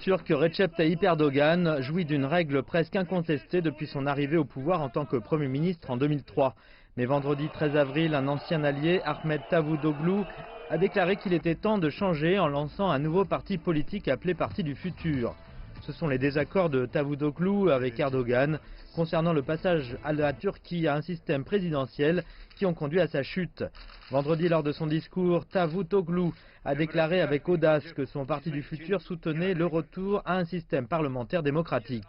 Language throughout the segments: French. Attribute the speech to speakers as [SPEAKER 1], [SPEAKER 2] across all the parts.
[SPEAKER 1] Turc Recep Tayyip Erdogan jouit d'une règle presque incontestée depuis son arrivée au pouvoir en tant que Premier ministre en 2003. Mais vendredi 13 avril, un ancien allié, Ahmet Davutoglu, a déclaré qu'il était temps de changer en lançant un nouveau parti politique appelé Parti du Futur. Ce sont les désaccords de Davutoglu avec Erdogan concernant le passage à la Turquie à un système présidentiel qui ont conduit à sa chute. Vendredi, lors de son discours, Davutoglu a déclaré avec audace que son Parti du Futur soutenait le retour à un système parlementaire démocratique.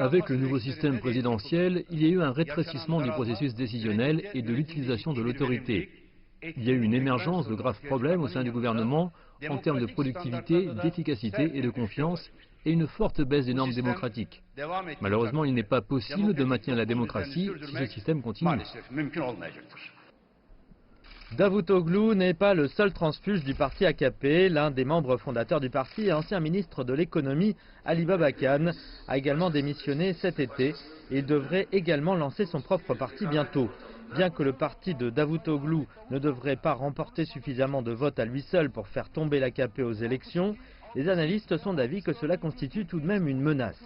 [SPEAKER 2] Avec le nouveau système présidentiel, il y a eu un rétrécissement du processus décisionnel et de l'utilisation de l'autorité. Il y a eu une émergence de graves problèmes au sein du gouvernement en termes de productivité, d'efficacité et de confiance, et une forte baisse des normes démocratiques. Malheureusement, il n'est pas possible de maintenir la démocratie si ce système continue.
[SPEAKER 1] Davutoglu n'est pas le seul transfuge du parti AKP. L'un des membres fondateurs du parti et ancien ministre de l'économie, Ali Babakan, a également démissionné cet été et il devrait également lancer son propre parti bientôt. Bien que le parti de Davutoglu ne devrait pas remporter suffisamment de votes à lui seul pour faire tomber l'AKP aux élections, les analystes sont d'avis que cela constitue tout de même une menace.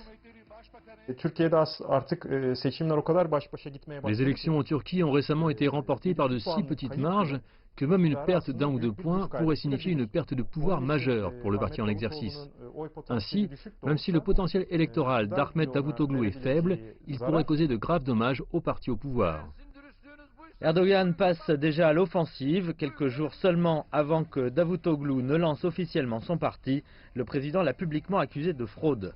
[SPEAKER 2] Les élections en Turquie ont récemment été remportées par de si petites marges que même une perte d'un ou deux points pourrait signifier une perte de pouvoir majeure pour le parti en exercice. Ainsi, même si le potentiel électoral d'Ahmet Davutoglu est faible, il pourrait causer de graves dommages au parti au pouvoir.
[SPEAKER 1] Erdogan passe déjà à l'offensive. Quelques jours seulement avant que Davutoglu ne lance officiellement son parti, le président l'a publiquement accusé de fraude.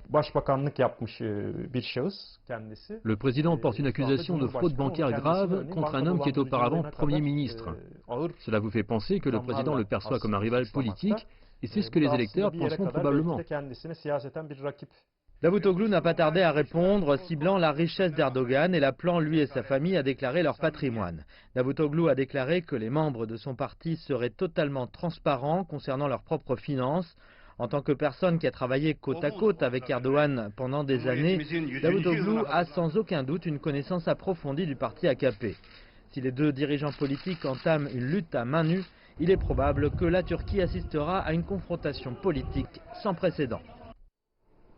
[SPEAKER 2] Le président porte une accusation de fraude bancaire grave contre un homme qui est auparavant Premier ministre. Cela vous fait penser que le président le perçoit comme un rival politique, et c'est ce que les électeurs penseront probablement.
[SPEAKER 1] Davutoglu n'a pas tardé à répondre, ciblant la richesse d'Erdogan et l'appelant lui et sa famille à déclarer leur patrimoine. Davutoglu a déclaré que les membres de son parti seraient totalement transparents concernant leurs propres finances. En tant que personne qui a travaillé côte à côte avec Erdogan pendant des années, Davutoglu a sans aucun doute une connaissance approfondie du parti AKP. Si les deux dirigeants politiques entament une lutte à main nue, il est probable que la Turquie assistera à une confrontation politique sans précédent.